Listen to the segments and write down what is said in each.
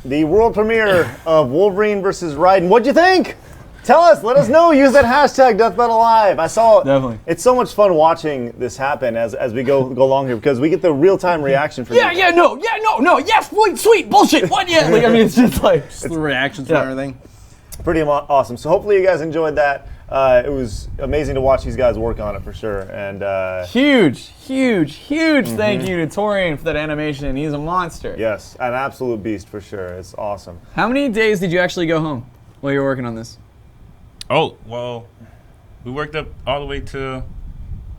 the world premiere of Wolverine versus Raiden. What'd you think? Tell us. Let us know. Use that hashtag DeathBattleLive. I saw. Definitely. It's so much fun watching this happen as we go along here because we get the real time reaction from you. No, yes, sweet, bullshit, what, yeah. Like, I mean, it's just like It's the reactions from everything. Pretty awesome. So hopefully you guys enjoyed that. It was amazing to watch these guys work on it for sure. And huge thank you to Torrian for that animation. He's a monster. yes, an absolute beast for sure. It's awesome. How many days did you actually go home while you were working on this? Oh, well, we worked up all the way to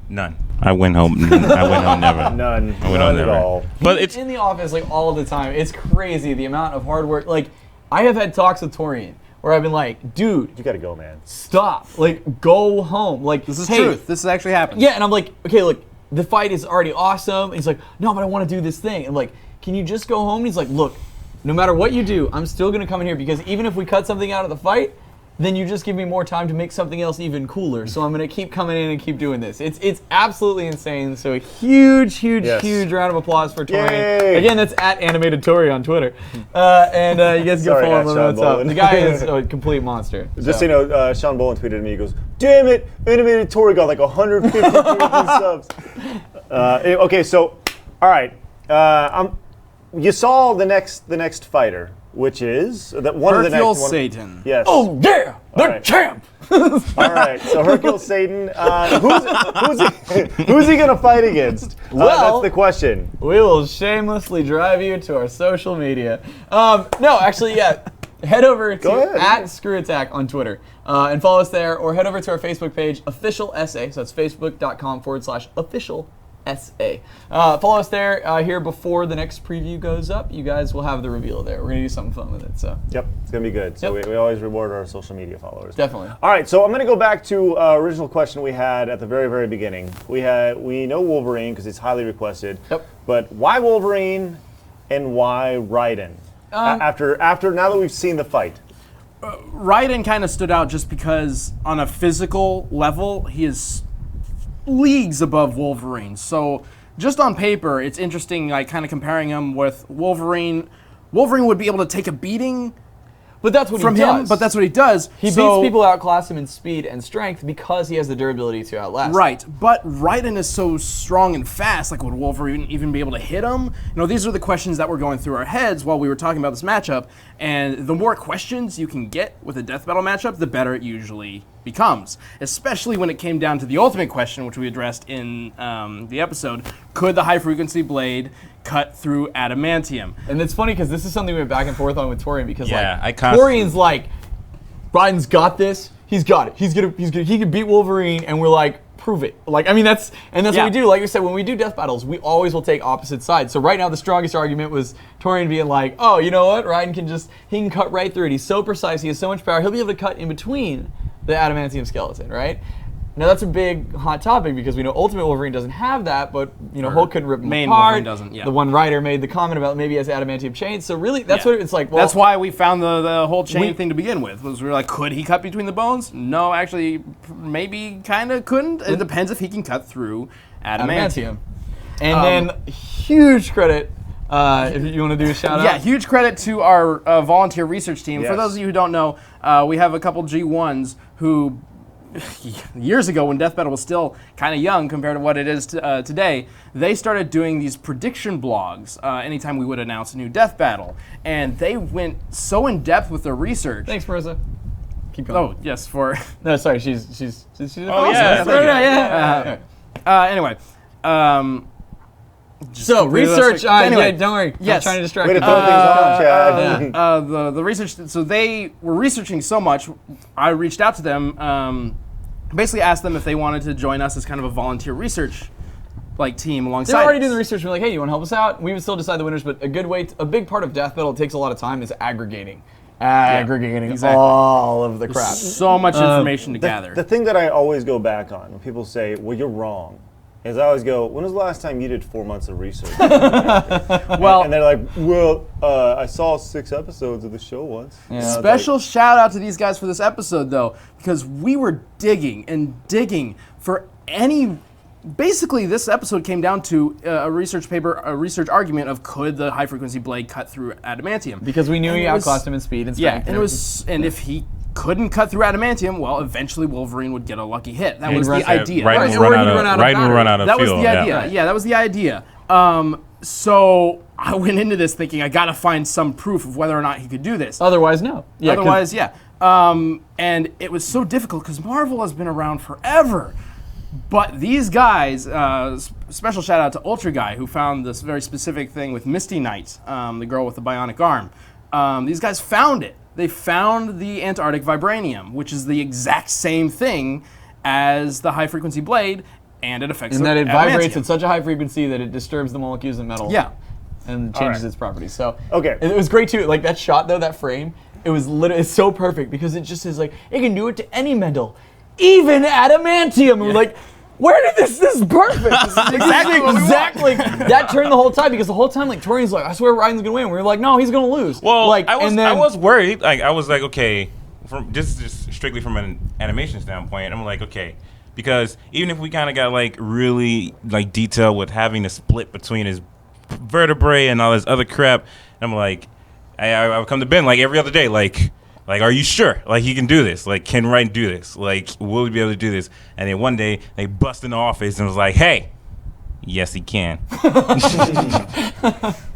none. I went home never. None. I went home None at never. all. But it's in the office like all the time. It's crazy the amount of hard work. Like, I have had talks with Torrian where I've been like, dude, You gotta go, man. stop. Like, go home. Like, This is hey, truth. This has actually happened. Yeah, and I'm like, okay, look, the fight is already awesome. And he's like, no, but I want to do this thing. I'm like, can you just go home? And he's like, look, no matter what you do, I'm still gonna come in here because even if we cut something out of the fight, then you just give me more time to make something else even cooler. So I'm gonna keep coming in and keep doing this. It's absolutely insane. So a huge round of applause for Torrian. Yay. Again, that's at Animated Tori on Twitter. And you guys can Sorry, follow at him on Sean what's up. Bowen. The guy is a complete monster. Just so you know, Sean Bowen tweeted at me. He goes, "Damn it, Animated Tory got like 150 subs." Okay, so all right, you saw the next fighter, which is one of the next Hercule one. Satan. Yes. Oh yeah, the right. champ. All right. So Hercule Satan, who's he gonna fight against? Well, that's the question. We will shamelessly drive you to our social media. No, actually, yeah. Head over to at ScrewAttack on Twitter and follow us there, or head over to our Facebook page, Official SA. So that's facebook.com/official SA. Follow us there here before the next preview goes up. You guys will have the reveal there. We're gonna do something fun with it. So Yep, it's gonna be good. So we always reward our social media followers. definitely. All right, so I'm gonna go back to original question we had at the very beginning. We know Wolverine because it's highly requested. Yep. But why Wolverine and why Raiden? After now that we've seen the fight. Raiden kind of stood out just because on a physical level, he is leagues above Wolverine. So just on paper, it's interesting, like kind of comparing him with Wolverine. Wolverine would be able to take a beating But that's what from he does. him, but that's what he does. He beats people, outclass him in speed and strength because he has the durability to outlast. Right, but Raiden is so strong and fast, like would Wolverine even be able to hit him? You know, these are the questions that were going through our heads while we were talking about this matchup, and the more questions you can get with a death battle matchup, the better it usually becomes. Especially when it came down to the ultimate question, which we addressed in the episode, could the high-frequency blade cut through adamantium? And it's funny because this is something we went back and forth on with Torrian because I Torrian's like, Raiden's got this. He's got it. He can beat Wolverine, and we're like, prove it. Like, I mean, that's what we do. Like you said, when we do death battles, we always will take opposite sides. So right now, the strongest argument was Torrian being like, oh, you know what? Raiden he can cut right through it. He's so precise. He has so much power. He'll be able to cut in between the adamantium skeleton, right? Now that's a big hot topic because we know Ultimate Wolverine doesn't have that, but you know Hulk could rip him main apart. Wolverine doesn't. Yeah. The one writer made the comment about maybe he has adamantium chains. So really, that's what it's like. Well, that's why we found the whole chain thing to begin with. Was we were like, could he cut between the bones? No, actually, maybe kind of couldn't. It depends if he can cut through adamantium. And then huge credit. If you want to do a shout out. Yeah, huge credit to our volunteer research team. Yes. For those of you who don't know, we have a couple G1s who years ago, when Death Battle was still kind of young compared to what it is today, they started doing these prediction blogs anytime we would announce a new Death Battle. And they went so in depth with their research. Thanks, Marissa. Keep going. Oh, yes, for... No, sorry, she's Oh, yeah. Anyway. So, research, anyway, don't worry. Yes. I'm trying to distract Way to you. throw things off, Chad. The research, so they were researching so much, I reached out to them, basically asked them if they wanted to join us as kind of a volunteer research team alongside They're already us. doing the research. We're like, hey, you want to help us out? We would still decide the winners, but a big part of Death Battle, it takes a lot of time, is aggregating all of the crap. So much information to gather. The thing that I always go back on when people say, well, you're wrong, is I always go, when was the last time you did 4 months of research? Well, and they're like, well, I saw 6 episodes of the show once. Yeah. special shout out to these guys for this episode, though, because we were digging and digging for any basically, this episode came down to a research argument of could the high frequency blade cut through adamantium? Because we knew And he it was- outclassed him in speed and Yeah, strength. and if he couldn't cut through adamantium, well, eventually Wolverine would get a lucky hit. That was run- the idea. Raiden Right, will or run he'd out run out of of Raiden will run out of That was fuel. the idea. Yeah, that was the idea. So I went into this thinking I got to find some proof of whether or not he could do this. Otherwise, no. Yeah, 'cause- Otherwise, yeah. And it was so difficult because Marvel has been around forever. But these guys, special shout out to Ultra Guy, who found this very specific thing with Misty Knight, the girl with the bionic arm. These guys found it. They found the Antarctic vibranium, which is the exact same thing as the high frequency blade, and it affects and that it adamantium. vibrates at such a high frequency that it disturbs the molecules in metal. Yeah. And changes right. its properties. So Okay. it was great too. Like that shot though, that frame, it was literally it's so perfect because it just is like it can do it to any metal, even adamantium. And we're like, where did this is perfect? This is exactly what we exactly that turned the whole time because the whole time like Torrian's like, I swear Raiden's gonna win. We were like, no, he's gonna lose. Well, like I was and then, I was worried. Like I was like, okay, from just strictly from an animation standpoint, I'm like, okay, because even if we kind of got like really like detail with having the split between his vertebrae and all this other crap, I'm like, I would come to Ben like every other day, like, are you sure? Like he can do this? Like can Raiden do this? Like will he be able to do this? And then one day they bust in the office and was like, hey. Yes, he can.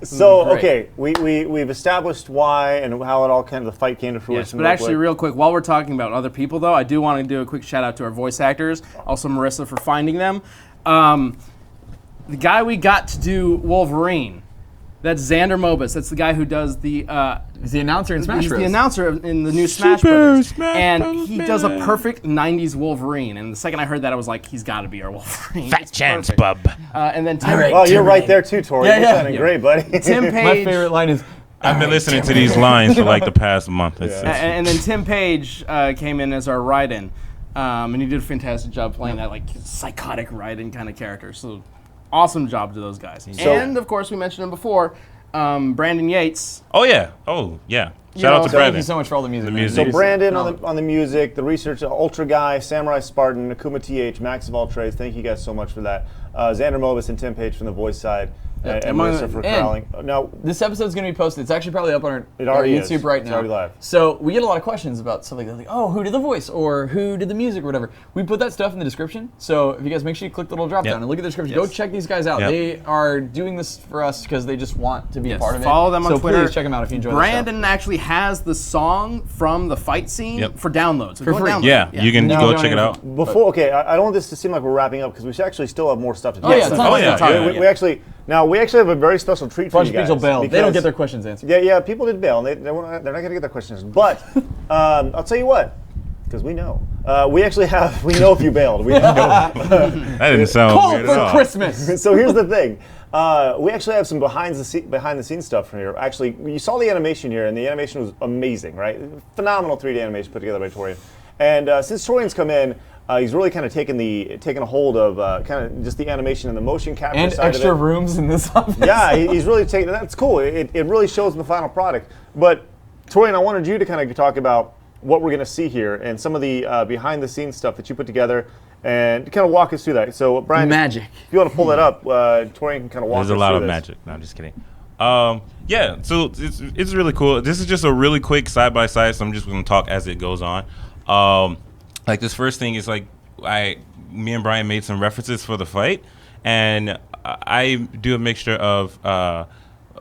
So Great. okay, we've established why and how it all kind of the fight came to fruition. Yes, but actually, real quick, while we're talking about other people, though, I do want to do a quick shout out to our voice actors, also Marissa for finding them. The guy we got to do Wolverine, that's Xander Mobus. That's the guy who does the. he's the announcer in Smash He's Bros. the announcer in the new Smash Super Brothers, Smash and Brothers, he does a man. perfect '90s Wolverine. And the second I heard that, I was like, he's got to be our Wolverine. Fat It's chance, perfect. bub. And then Tim, Well, you're right there too, Tori. Yeah, You're yeah. sounding great, buddy. Tim Page. My favorite line is I've been listening to these lines for like the past month. And then Tim Page came in as our Raiden, and he did a fantastic job playing that like psychotic Raiden kind of character. So awesome job to those guys. And of course, we mentioned him before, Brandon Yates. Oh yeah. Oh yeah. Shout know, out to thank Brandon. you so much for all the music. The man. music. So Brandon Phenomenal. on the music, the research, Ultra Guy, Samurai Spartan, Akuma TH, Max of all trades. Thank you guys so much for that. Xander Mobus and Tim Page from the voice side, and among Melissa for the- crowling. Now, This episode's going to be posted. It's actually probably up on It our already is. YouTube right It's now. already live. So we get a lot of questions about stuff like that, like, oh, who did the voice or who did the music or whatever. We put that stuff in the description. So if you guys make sure you click the little drop down Yep. and look at the description. Go check these guys out. Yep. They are doing this for us because they just want to be a part of it. Follow them on so Twitter. please check them out if you enjoy the Brandon actually has the song from the fight scene Yep. for download. So For go and free. download Yeah, it. you can No, go don't check it even- out. before, okay, I don't want this to seem like we're wrapping up because we should actually still have more stuff to talk Oh, yeah, about. tons of We- stuff. we, we actually have a very special treat for Bunch you of guys. people bail. They don't because- get their questions answered. Yeah, people did bail, and they're not going to get their questions. But I'll tell you what, because we know. We know if you bailed. We know. That didn't sound Call weird for at all. Christmas. So here's the thing. We actually have some behind the scenes stuff from here. Actually, you saw the animation here, and the animation was amazing, right? Phenomenal 3D animation put together by Torrian. And since Torrian's come in, he's really kind of taken a hold of kind of just the animation and the motion capture And side extra of it. rooms in this office. Yeah, he's really taken. That's cool. It really shows in the final product. But Torrian, I wanted you to kind of talk about what we're going to see here and some of the behind the scenes stuff that you put together, and kind of walk us through that. So, Brian, Magic. if you want to pull that up, Torrian can kind of walk us There's through a lot of this. magic. No, I'm just kidding. Yeah, so it's really cool. This is just a really quick side by side, so I'm just going to talk as it goes on. Like this first thing is like me and Brian made some references for the fight, and I do a mixture of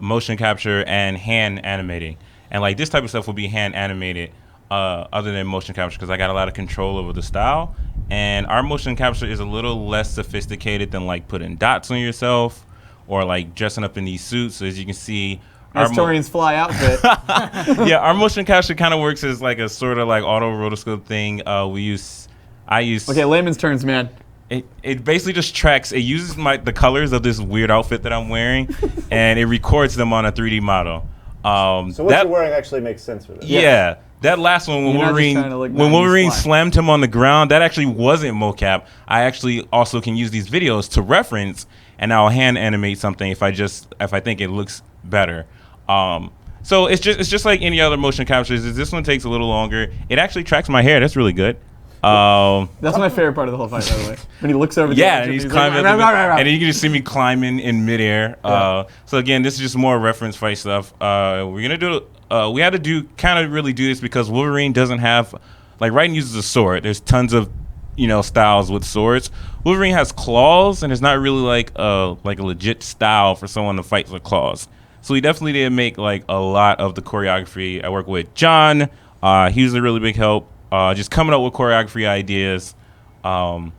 motion capture and hand animating, and like this type of stuff will be hand animated other than motion capture because I got a lot of control over the style, and our motion capture is a little less sophisticated than like putting dots on yourself or like dressing up in these suits. So as you can see, That's Torrian's fly outfit. yeah, our motion capture kind of works as like a sort of like auto rotoscope thing. I use Okay, layman's terms, man. it basically just tracks. It uses the colors of this weird outfit that I'm wearing, and it records them on a 3D model. So what you're wearing actually makes sense for this. Yeah, that last one when You're not just Wolverine trying to look when 90s Wolverine fly. slammed him on the ground, that actually wasn't mocap. I actually also can use these videos to reference, and I'll hand animate something if I think it looks better. So it's just like any other motion captures. This one takes a little longer. It actually tracks my hair. That's really good. That's my favorite part of the whole fight, by the way. When he looks over the Yeah, edge and he's like, climbing, "Rah, rah, rah, rah." and then you can just see me climbing in midair. So again, this is just more reference fight stuff. We're gonna do. We had to really do this because Wolverine doesn't have, like, Raiden uses a sword. There's tons of, styles with swords. Wolverine has claws, and it's not really like a legit style for someone to fight with claws. So he definitely did make like a lot of the choreography. I work with John. He was a really big help. Just coming up with choreography ideas, and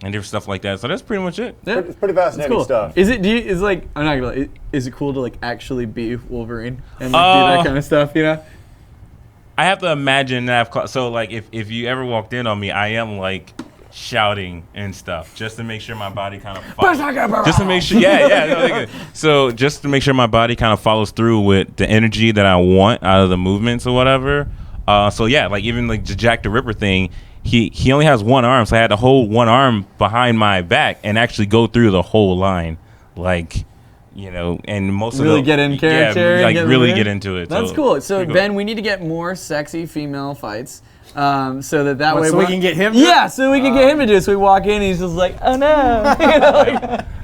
different stuff like that. So that's pretty much it. Yeah. It's pretty fascinating Cool. stuff. Is it? I'm not gonna lie. Is it cool to like actually be Wolverine and like, do that kind of stuff? I have to imagine that. So like, if you ever walked in on me, I am like shouting and stuff just to make sure my body kind of follows. Just to make sure, so just to make sure my body kind of follows through with the energy that I want out of the movements or whatever. So yeah, like even like the Jack the Ripper thing, he only has one arm, so I had to hold one arm behind my back and actually go through the whole line, like, and most of Really get in character. yeah, like and really get into it. That's so, cool. So pretty cool. Ben, we need to get more sexy female fights, so that way So we can get him. Yeah, so we can get him to do it. So we walk in, and he's just like, oh no.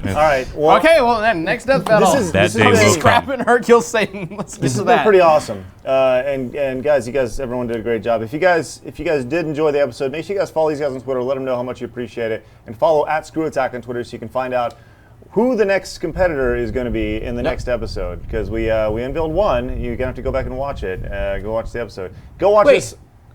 All right. Well, Okay, well then next death battle. That day been- will come. Scrapping Hercule Satan. Let's get This to has that. been pretty awesome, and guys, everyone did a great job. If you guys did enjoy the episode, make sure you guys follow these guys on Twitter. Let them know how much you appreciate it, and follow @ScrewAttack on Twitter so you can find out who the next competitor is going to be in the next episode. Because we unveiled one. You're gonna have to go back and watch it. Go watch the episode. Go watch Wait. this.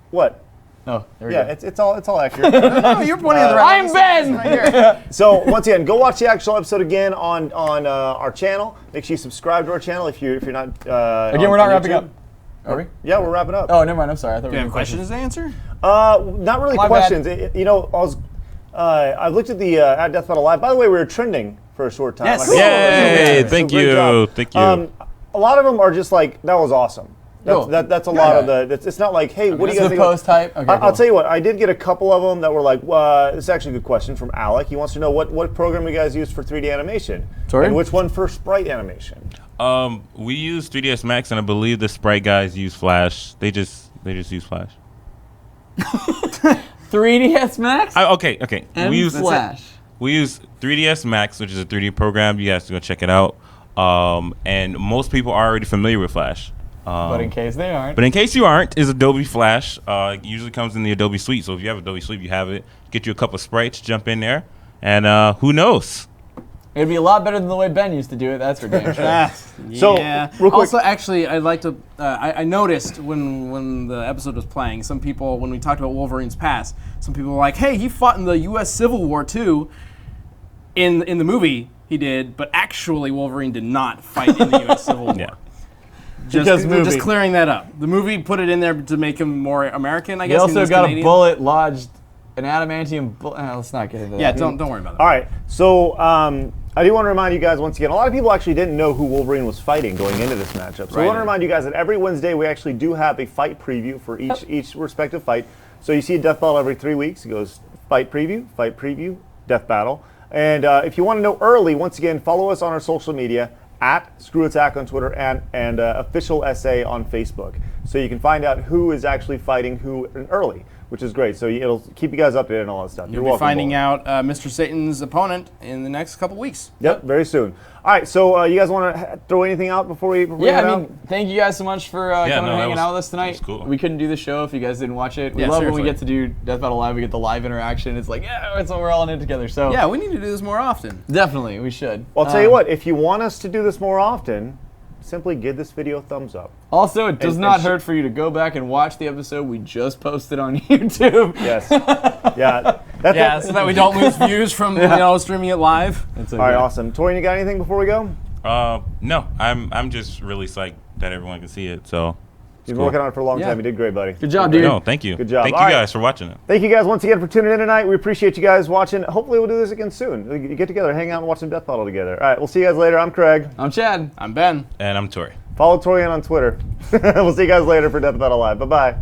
What? Oh, there we Yeah, go. it's all accurate. Oh, you're pointing at the right. I'm Ben. Right here. So once again, go watch the actual episode again on our channel. Make sure you subscribe to our channel if you're not. Again, we're not wrapping up. Are we? Yeah, we're wrapping up. Oh, never mind. I'm sorry. I thought Do we you were have questions to answer? Not really My questions. I looked at the at Death Battle Live. By the way, we were trending for a short time. Yes. I think- Yay! So Thank great you. job. Thank you. A lot of them are just like, that was awesome. Cool. That's a lot of the. It's not like, hey, what do you It's guys the think? post type. Okay, I'll cool. tell you what. I did get a couple of them that were like, this is actually a good question from Alec. He wants to know what program you guys use for 3D animation, Torrian? and which one for sprite animation. We use 3ds Max, and I believe the sprite guys use Flash. They just use Flash. 3ds Max Okay. and we use Flash. We use 3ds Max, which is a 3D program. You guys can go check it out. And most people are already familiar with Flash. But in case they aren't. But in case you aren't, is Adobe Flash. It usually comes in the Adobe Suite. So if you have Adobe Suite, you have it. Get you a couple of sprites, jump in there, and who knows? It'd be a lot better than the way Ben used to do it. That's for damn sure. So, yeah. real quick- Also, actually, I'd like to. I noticed when the episode was playing, some people, when we talked about Wolverine's past, some people were like, "Hey, he fought in the U.S. Civil War too." In the movie, he did, but actually, Wolverine did not fight in the U.S. Civil War. Yeah. Because movie. Just clearing that up. The movie put it in there to make him more American, I He guess. also he was got Canadian. a bullet lodged, an adamantium bullet. Let's not get into that. Yeah, don't worry about that. All right, so I do want to remind you guys once again, a lot of people actually didn't know who Wolverine was fighting going into this matchup. So I want to remind you guys that every Wednesday we actually do have a fight preview for each respective fight. So you see a death battle every 3 weeks. It goes fight preview, death battle. And if you want to know early, once again, follow us on our social media @ScrewAttack on Twitter and official SA on Facebook. So you can find out who is actually fighting who early, which is great. So it'll keep you guys updated on all that stuff. You'll be finding out Mr. Satan's opponent in the next couple weeks. Yep, very soon. All right, so you guys want to throw anything out before we Yeah, head I out? mean, thank you guys so much for coming and hanging out with us tonight. was cool. We couldn't do the show if you guys didn't watch it. We Yeah, love when seriously. we get to do Death Battle Live. We get the live interaction. It's like, yeah, it's we're all in it together. So Yeah, we need to do this more often. definitely, we should. Well, I'll tell you what, if you want us to do this more often, simply give this video a thumbs up. Also, it does And- not and hurt for you to go back and watch the episode we just posted on YouTube. Yes. Yeah. Yeah, so that we don't lose views from streaming it live. That's All right, awesome. Torian, you got anything before we go? No, I'm just really psyched that everyone can see it. So You've been working on it for a long Yeah. time. You did great, buddy. Good job, dude. no, thank you. Good job. Thank All you right. guys for watching it. Thank you guys once again for tuning in tonight. We appreciate you guys watching. Hopefully we'll do this again soon. We get together, hang out, and watch some Death Battle together. All right, we'll see you guys later. I'm Craig. I'm Chad. I'm Ben. And I'm Tori. Follow Torian on Twitter. We'll see you guys later for Death Battle Live. Bye-bye.